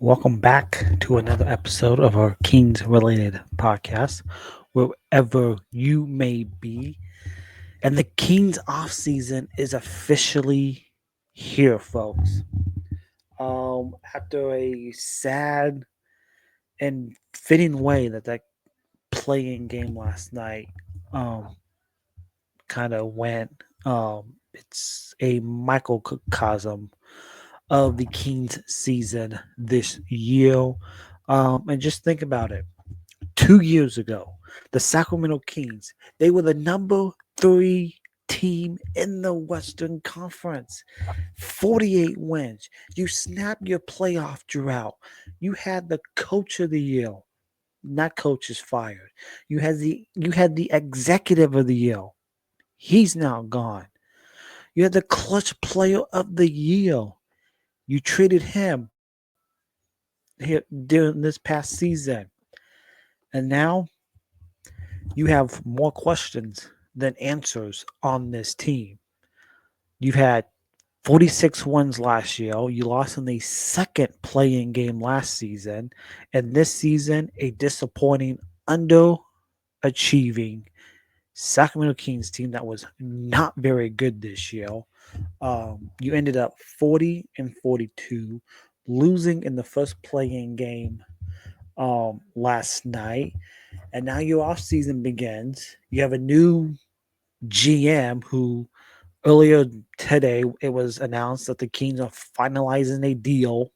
Welcome back to another episode of our Kings related podcast, wherever you may be. And the Kings off season is officially here, folks. After a sad and fitting way that playing game last night kind of went, it's a microcosm of the Kings season this year. And just think about it. 2 years ago, the Sacramento Kings, they were the number three team in the Western Conference. 48 wins. You snapped your playoff drought. You had the coach of the year. Not coach is fired. You had the executive of the year. He's now gone. You had the clutch player of the year. You traded him here during this past season. And now you have more questions than answers on this team. You've had 46 wins last year. You lost in the second playing game last season. And this season, a disappointing, underachieving Sacramento Kings team that was not very good this year. You ended up 40-42, losing in the first playing game last night. And now your offseason begins. You have a new GM who earlier today it was announced that the Kings are finalizing a deal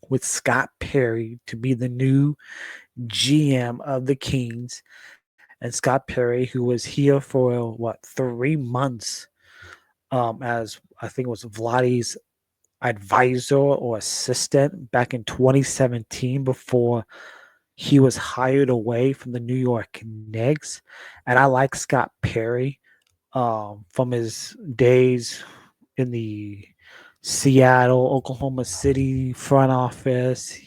with Scott Perry to be the new GM of the Kings. And Scott Perry, who was here for 3 months, as I think it was Vladdy's advisor or assistant back in 2017 before he was hired away from the New York Knicks. And I like Scott Perry from his days in the Seattle, Oklahoma City front office.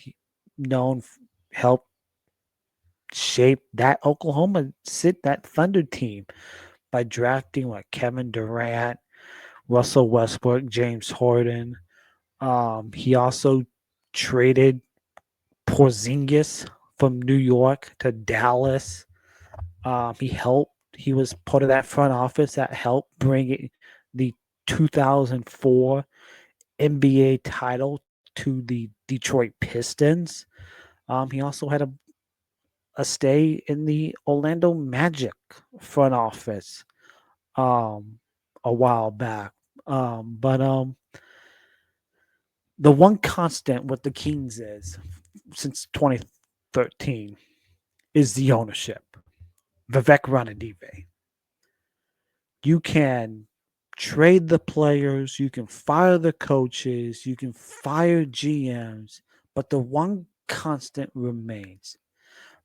Helped shape that that Thunder team by drafting Kevin Durant, Russell Westbrook, James Harden. He also traded Porzingis from New York to Dallas. He was part of that front office that helped bring the 2004 NBA title to the Detroit Pistons. He also had a stay in the Orlando Magic front office a while back. But the one constant with the Kings is since 2013 is the ownership. Vivek Ranadive. You can trade the players, you can fire the coaches, you can fire GMs, but the one constant remains.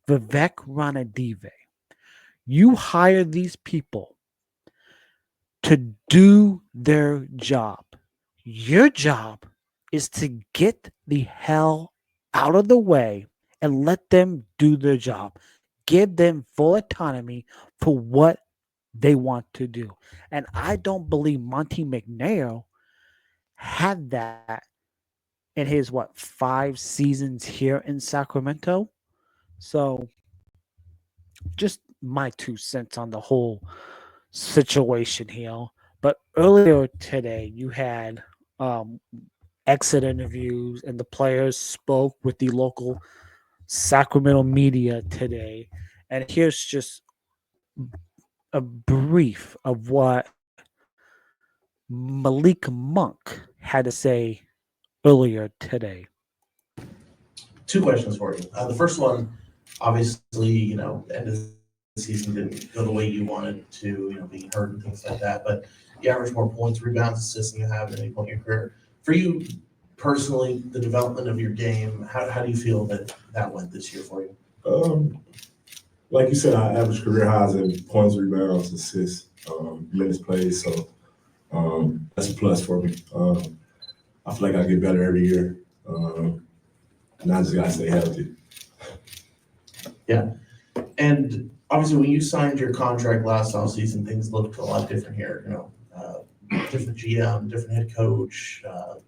Vivek Ranadive. You hire these people to do their job. Your job is to get the hell out of the way and let them do their job. Give them full autonomy for what they want to do. And I don't believe Monty McNair had that in his 5 seasons here in Sacramento. So just my 2 cents on the whole situation here. But earlier today, you had exit interviews, and the players spoke with the local Sacramento media today. And here's just a brief of what Malik Monk had to say earlier today. Two questions for you. The first one, obviously, the end of the season didn't go the way you wanted to, being hurt and things like that. But you average more points, rebounds, assists than you have at any point in your career. For you personally, the development of your game, how do you feel that went this year for you? Like you said, I average career highs in points, rebounds, assists, minutes played. So that's a plus for me. I feel like I get better every year. And I just got to stay healthy. Yeah. And obviously, when you signed your contract last offseason, things looked a lot different here. Different GM, different head coach.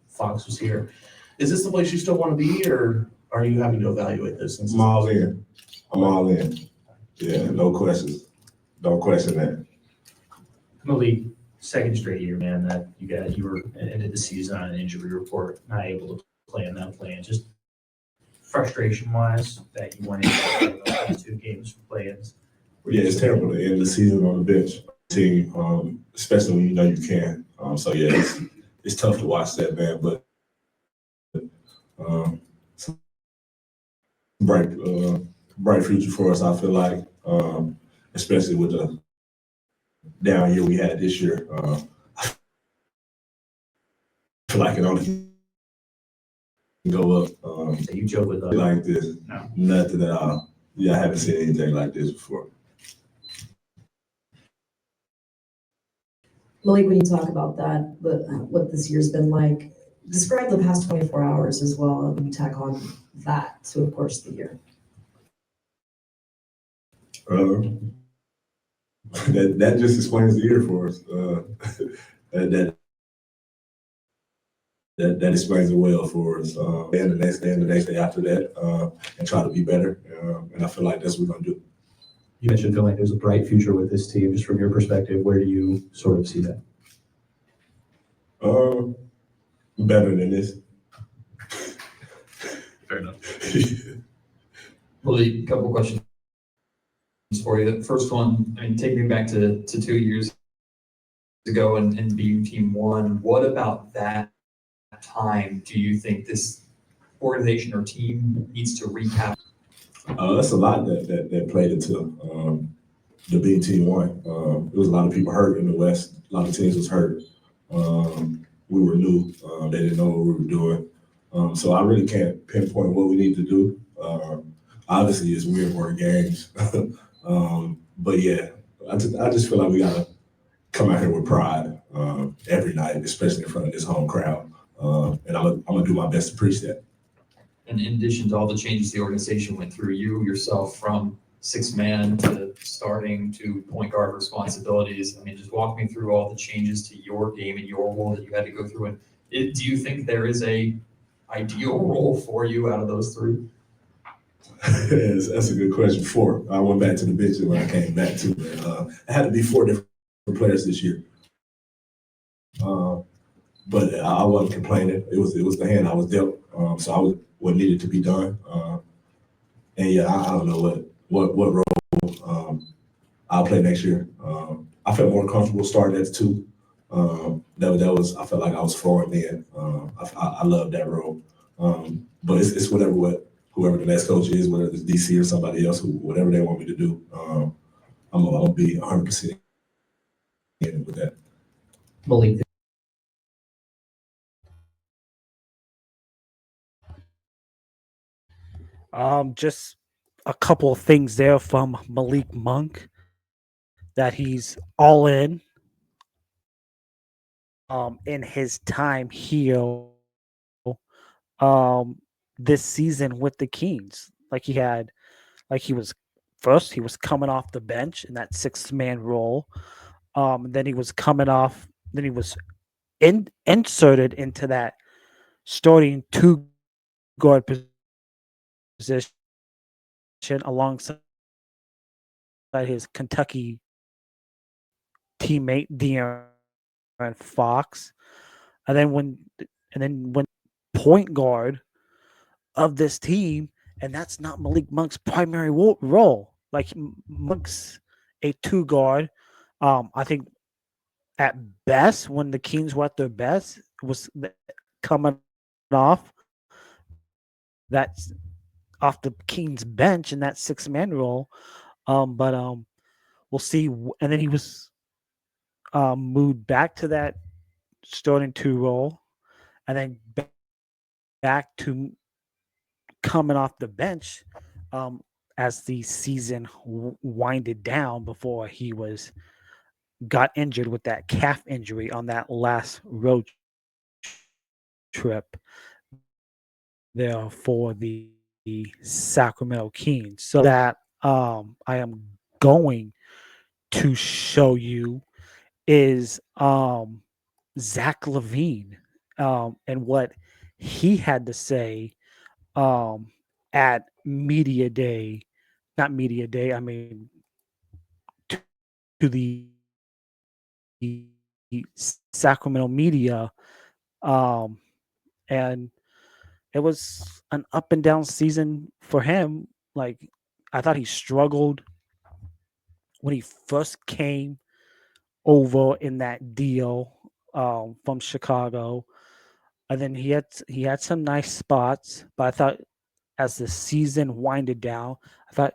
Fox was here. Is this the place you still want to be, or are you having to evaluate this? I'm all in. I'm all in. Yeah, no questions. Don't question that. Malik, second straight year, man, that you were ended the season on an injury report, not able to play in that plan. Just frustration wise that you went into those 2 games for play-ins. Yeah, it's terrible to end the season on the bench team, especially when you know you can. So yeah, it's tough to watch that, man. But it's a bright future for us. I feel like, especially with the down year we had this year. I feel like it only can go up. So you joke with Like this, No. nothing at all. Yeah, I haven't seen anything like this before. Malik, when you talk about that, but what this year's been like, describe the past 24 hours as well, and you tack on that to, of course, the year. That just explains the year for us. That explains it well for us. And the next day and the next day after that, and try to be better. And I feel like that's what we're gonna do. You mentioned feeling like there's a bright future with this team. Just from your perspective, where do you sort of see that? Better than this. Fair enough. Malik, a couple questions for you. The first one, I mean, taking me back to 2 years ago and being team one, what about that time do you think this organization or team needs to recap? That's a lot that played into the being team one. There was a lot of people hurt in the West. A lot of teams was hurt. We were new. They didn't know what we were doing. So I really can't pinpoint what we need to do. Obviously, it's weird more games. But yeah, I just feel like we gotta come out here with pride every night, especially in front of this home crowd. And I'm gonna do my best to preach that. And in addition to all the changes the organization went through, you yourself from 6-man to starting to point guard responsibilities. I mean, just walk me through all the changes to your game and your role that you had to go through. And do you think there is a ideal role for you out of those 3? That's a good question. 4. I went back to the bench when I came back to it. It had to be 4 different players this year. But I wasn't complaining. It was the hand I was dealt. So I was what needed to be done. And yeah, I don't know what role I'll play next year. I felt more comfortable starting at 2. That was I felt like I was flooring in. I love that role. But it's whoever the next coach is, whether it's DC or somebody else, whatever they want me to do. I'm gonna be 100% in with that. Malik, Just a couple of things there from Malik Monk that he's all in his time here this season with the Kings. He was first he was coming off the bench in that 6-man role. Then he was coming off, then he was inserted into that starting 2 guard position alongside his Kentucky teammate De'Aaron Fox. And then when point guard of this team, and that's not Malik Monk's primary role. Like Monk's a 2 guard. I think at best, when the Kings were at their best, was coming off that's off the Kings bench in that 6-man role. But we'll see. And then he was moved back to that starting 2 role, and then back to coming off the bench as the season winded down before he got injured with that calf injury on that last road trip there for the Sacramento Kings. So that I am going to show you is Zach LaVine and what he had to say at media day, not media day, I mean to the Sacramento media, um, and it was an up and down season for him. Like I thought he struggled when he first came over in that deal from Chicago, and then he had some nice spots. But I thought as the season winded down, I thought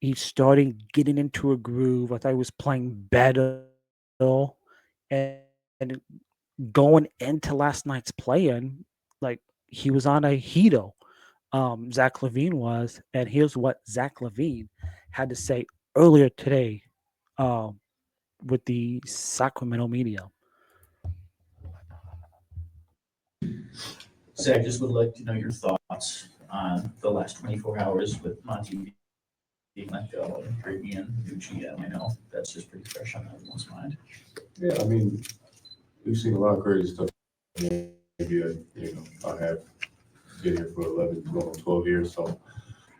he's starting getting into a groove. I thought he was playing better, and going into last night's play-in, like he was on a heater. Zach LaVine was, and here's what Zach LaVine had to say earlier today um, with the Sacramento media. Zach, just would like to know your thoughts on the last 24 hours with Monty being let go and bringing in new GM. I know that's just pretty fresh on everyone's mind. Yeah, I mean, we've seen a lot of crazy stuff. Maybe I have been here for 11, going on 12 years, so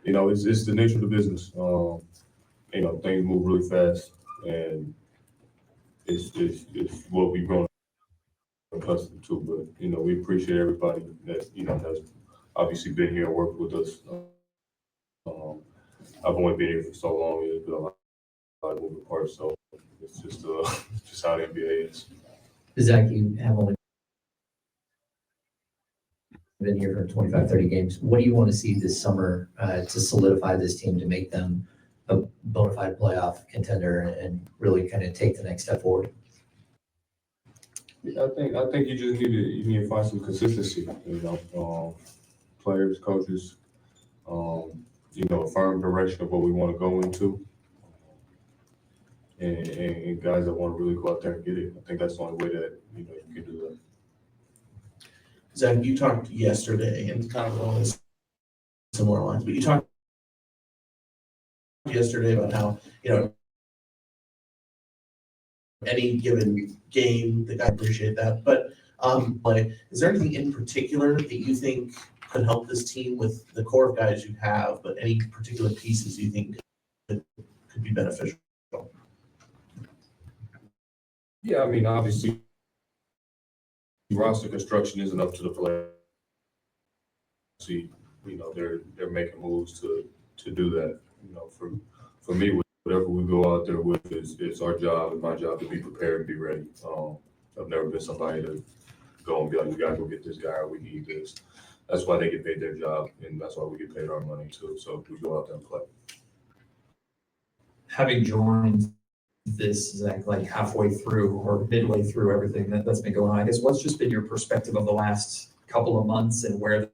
it's the nature of the business. Things move really fast, and it's what we've grown accustomed to. But we appreciate everybody that has obviously been here and worked with us. Um, I've only been here for so long; it's been a lot of moving parts. So it's just just how the NBA is. Zach, you have only been here for 25, 30 games. What do you want to see this summer to solidify this team to make them a bona fide playoff contender and really kind of take the next step forward? Yeah, I think you need to find some consistency. Players, coaches, a firm direction of what we want to go into, and guys that want to really go out there and get it. I think that's the only way that you can do that. Zach, you talked yesterday, and kind of along similar lines, but you talked yesterday about how, any given game, the guy appreciate that. But is there anything in particular that you think could help this team with the core of guys you have, but any particular pieces you think could be beneficial? Yeah, I mean, obviously, roster construction isn't up to the player. See, they're making moves to do that. For me, whatever we go out there with is our job and my job to be prepared and be ready. I've never been somebody to go and be like, we gotta go get this guy or we need this. That's why they get paid their job, and that's why we get paid our money too. So we go out there and play. Having joined this, Zach, like halfway through or midway through everything that's been going on, I guess what's just been your perspective of the last couple of months and where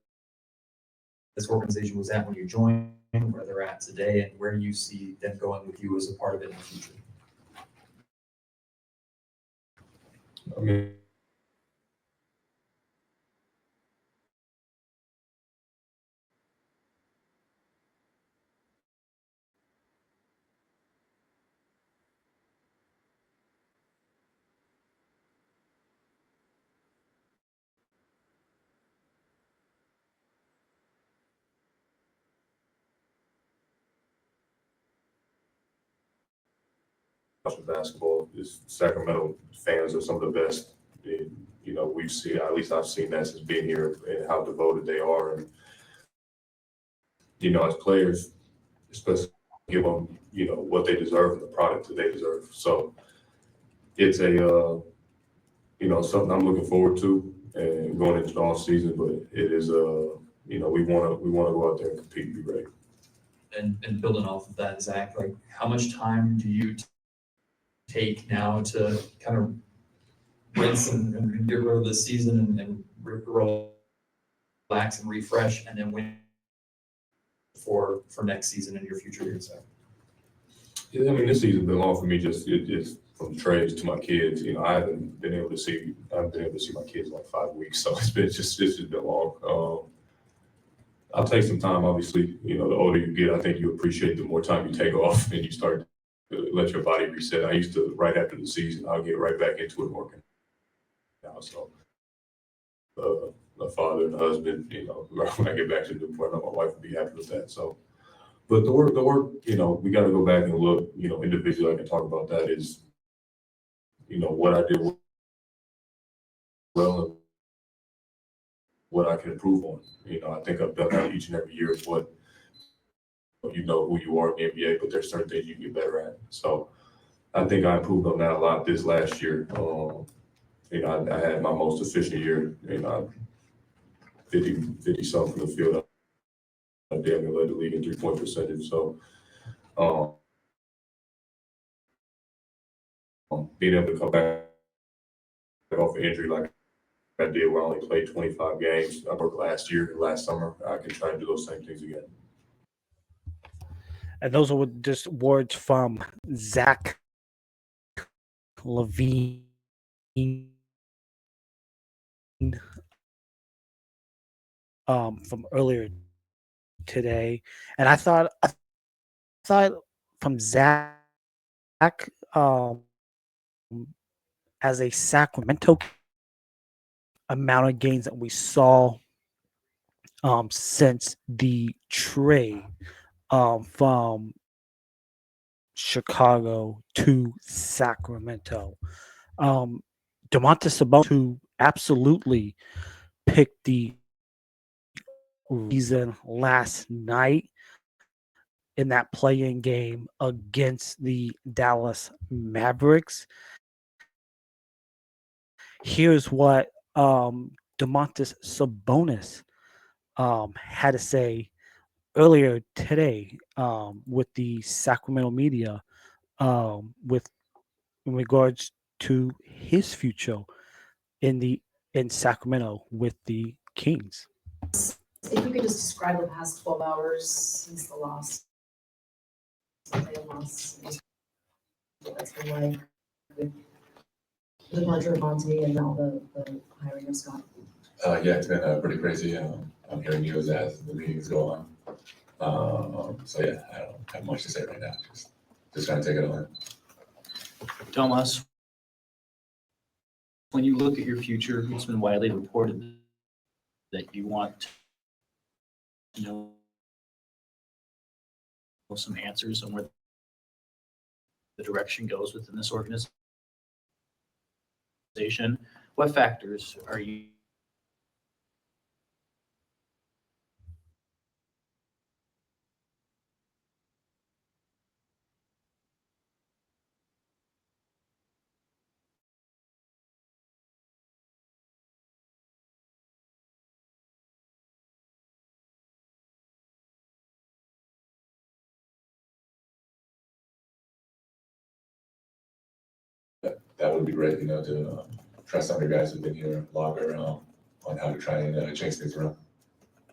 this organization was at when you joined, where they're at today, and where you see them going with you as a part of it in the future? I mean, basketball is Sacramento fans are some of the best. And, we've seen, at least I've seen that since being here, and how devoted they are. And, as players, especially give them, what they deserve and the product that they deserve. So it's something I'm looking forward to and going into the off season, but it is, we want to go out there and compete and be ready. And building off of that, Zach, like how much time do you take now to kind of rinse and get rid of the season and relax and refresh, and then win for next season and your future years? Yeah, I mean, this season's been long for me. Just from trades to my kids. I haven't been able to see my kids in like 5 weeks, so it's just been long. I'll take some time. Obviously, the older you get, I think you appreciate the more time you take off and you start to let your body reset. I used to, right after the season, I'll get right back into it working now. So a father and a husband. When I get back to Newport, I know my wife will be happy with that. So, but the work, we got to go back and look, individually. I can talk about that is, what I did well and what I can improve on. I think I've done that each and every year. Is what you know who you are in the NBA, but there's certain things you get better at. So I think I improved on that a lot this last year. I had my most efficient year. 50 something from the field. I damn near led the league in 3-point percentage. So being able to come back off an injury like I did, where I only played 25 games, I worked last year and last summer. I can try and do those same things again. And those were just words from Zach LaVine, from earlier today, and I thought from Zach, um, as a Sacramento amount of gains that we saw since the trade from Chicago to Sacramento. Domantas Sabonis, who absolutely picked the reason last night in that play-in game against the Dallas Mavericks. Here's what Domantas Sabonis had to say earlier today with the Sacramento media with in regards to his future in Sacramento with the Kings. If you could just describe the past 12 hours since the loss, what's been like with the departure of Monty and now the hiring of Scott. Yeah, it's been pretty crazy. I'm hearing news as the meetings go on. So yeah, I don't have much to say right now. Just trying to take it all in. Thomas, when you look at your future, it's been widely reported that you want to know some answers on where the direction goes within this organization. What factors are you That would be great, to trust other guys who've been here longer on how to try and change things around.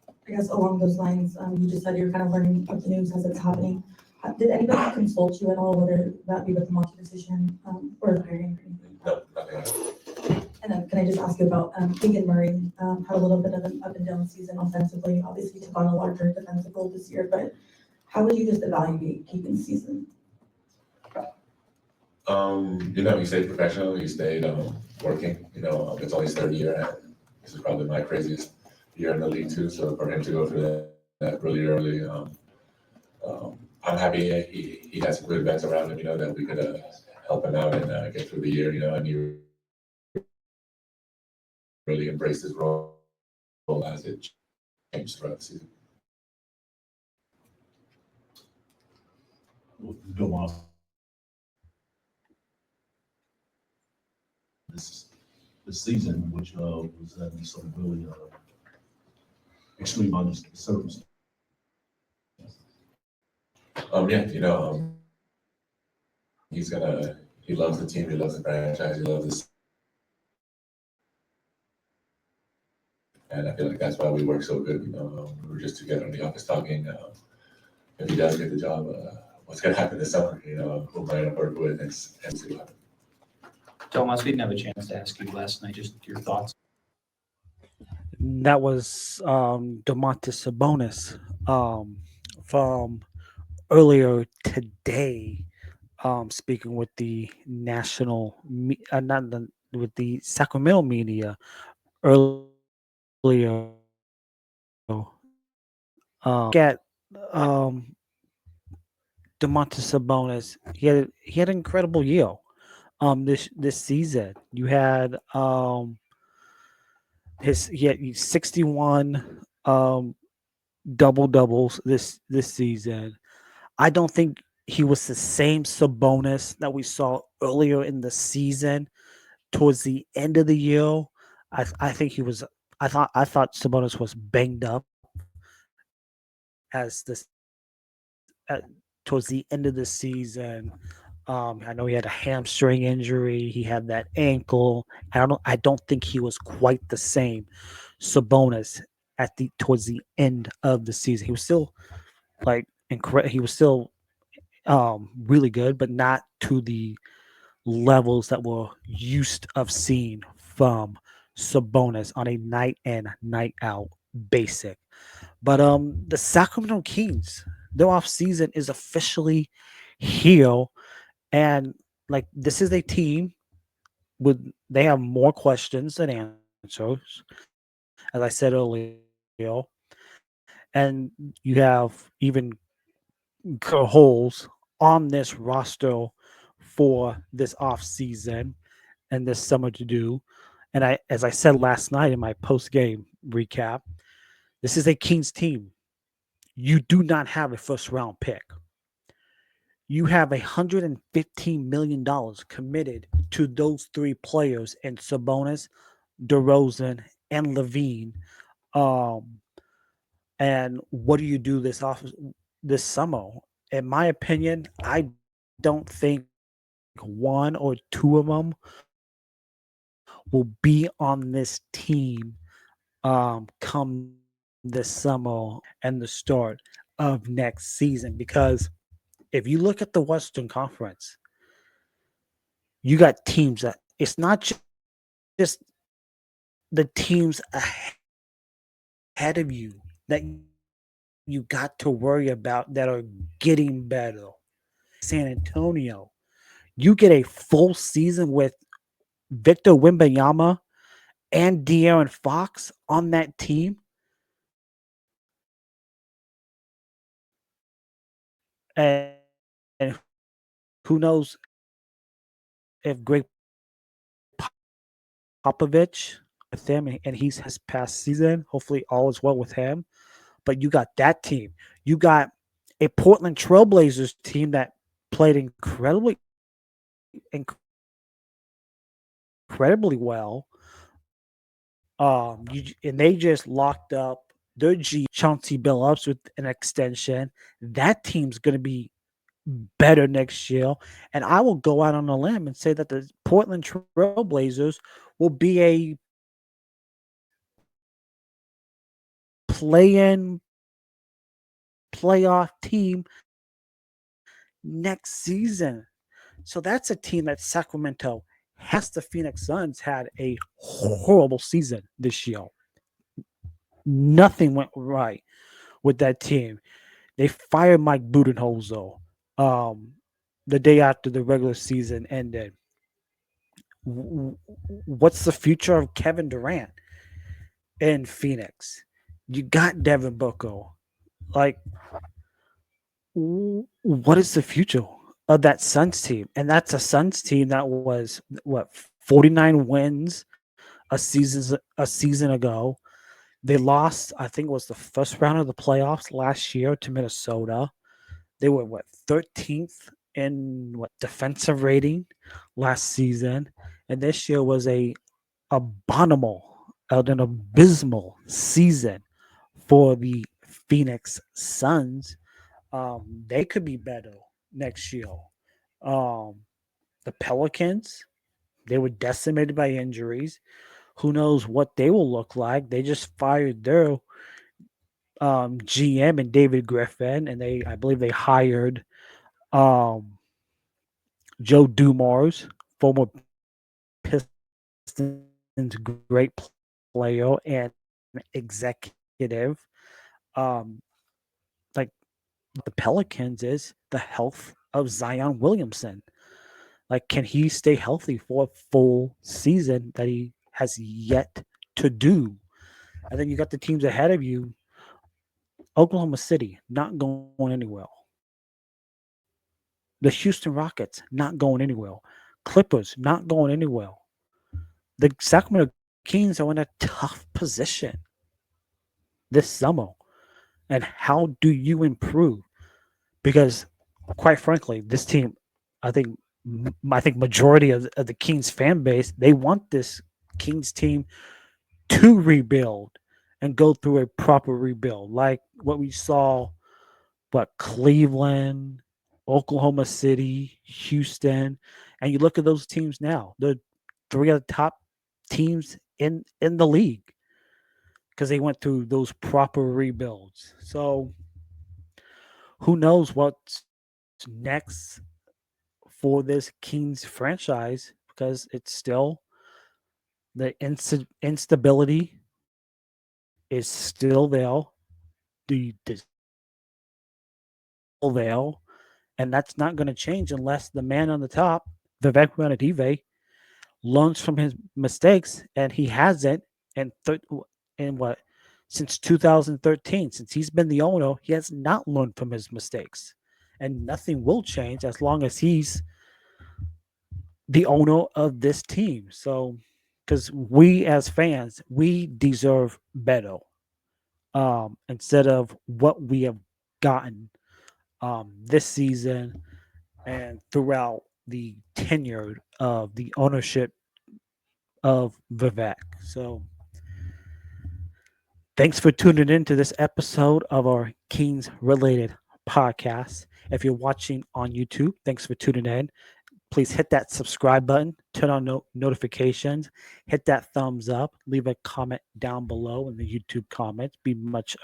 I guess along those lines, you just said you're kind of learning of the news as it's happening. Did anybody consult you at all, whether that be with the Monty decision or the hiring? No, nothing else. And then can I just ask you about Keegan Murray? Had a little bit of an up and down season offensively. Obviously took on a larger defensive role this year, but how would you just evaluate Keegan's season? He stayed professional. He stayed working. It's only his third year, and this is probably my craziest year in the league too. So for him to go through that really early, I'm happy he had some good vets around him. That we could help him out and get through the year. And he really embraced his role as it changed throughout the season. This season, which was having some really extreme circumstances. He loves the team, he loves the franchise, he loves this. And I feel like that's why we work so good. We were just together in the office talking. If he does get the job, what's going to happen this summer? Who am I going to work with and see what happens. Thomas, we didn't have a chance to ask you last night, just your thoughts. That was Domantas Sabonis from earlier today, speaking with the with the Sacramento media earlier Get Domantas Sabonis. He had an incredible year. This season, you had he had 61 double doubles this season. I don't think he was the same Sabonis that we saw earlier in the season. Towards the end of the year, I think he was. I thought Sabonis was banged up as this towards the end of the season. I know he had a hamstring injury. He had that ankle. I don't think he was quite the same Sabonis towards the end of the season. He was still he was still really good, but not to the levels that we're used of seeing from Sabonis on a night in, night out basic. But the Sacramento Kings, their off season is officially here, and like this is a team with they have more questions than answers, as I said earlier, and you have even holes on this roster for this off season and this summer to do. And as I said last night in my post game recap, this is a Kings team. You do not have a first round pick. You have $115 million committed to those three players in Sabonis, DeRozan, and LaVine. Um, and what do you do this summer? In my opinion, I don't think one or two of them will be on this team come this summer and the start of next season. Because if you look at the Western Conference, you got teams that it's not just the teams ahead of you that you got to worry about that are getting better. San Antonio, you get a full season with Victor Wembanyama and De'Aaron Fox on that team. And who knows if Greg Popovich with them and he's his past season. Hopefully all is well with him. But you got that team. You got a Portland Trailblazers team that played incredibly well. And they just locked up their Chauncey Billups with an extension. That team's going to be better next year. And I will go out on a limb and say that the Portland Trailblazers will be a play-in playoff team next season. So that's a team that Sacramento has. The Phoenix Suns had a horrible season this year. Nothing went right with that team. They fired Mike Budenholzer the day after the regular season ended. What's the future of Kevin Durant in Phoenix? You got Devin Booker. Like, what is the future of that Suns team? And that's a Suns team that was 49 wins a season ago. They lost, I think it was the first round of the playoffs last year to Minnesota. They were 13th in defensive rating last season, and this year was an abysmal season for the Phoenix Suns. They could be better next year. The Pelicans, they were decimated by injuries. Who knows what they will look like? They just fired their GM and David Griffin, and I believe they hired um, Joe Dumars, former Pistons great player and executive. Um, like the Pelicans is the health of Zion Williamson. Like, can he stay healthy for a full season that he has yet to do? And then you got the teams ahead of you. Oklahoma City not going anywhere. The Houston Rockets not going anywhere. Clippers not going anywhere. The Sacramento Kings are in a tough position this summer. And how do you improve? Because, quite frankly, this team, I think, I think majority of the Kings fan base, they want this Kings team to rebuild and go through a proper rebuild, like what we saw, what Cleveland, Oklahoma City, Houston, and you look at those teams now. They're three of the top teams in the league because they went through those proper rebuilds. So who knows what's next for this Kings franchise because it's still the instability is still there. The there, and that's not going to change unless the man on the top, Vivek Ranadive, learns from his mistakes, and he hasn't. And in what since 2013, since he's been the owner, he has not learned from his mistakes, and nothing will change as long as he's the owner of this team. So, because we as fans, we deserve better instead of what we have gotten this season and throughout the tenure of the ownership of Vivek. So, thanks for tuning in to this episode of our Kings related podcast. If you're watching on YouTube, thanks for tuning in. Please hit that subscribe button, turn on notifications, hit that thumbs up, leave a comment down below in the YouTube comments. Be much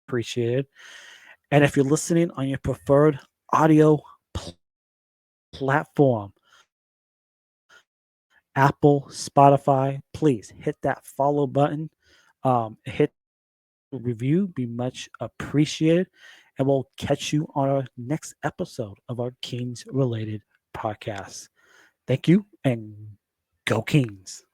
appreciated. And if you're listening on your preferred audio platform, Apple, Spotify, please hit that follow button, hit review, be much appreciated. And we'll catch you on our next episode of our Kings related podcast. Thank you and go Kings.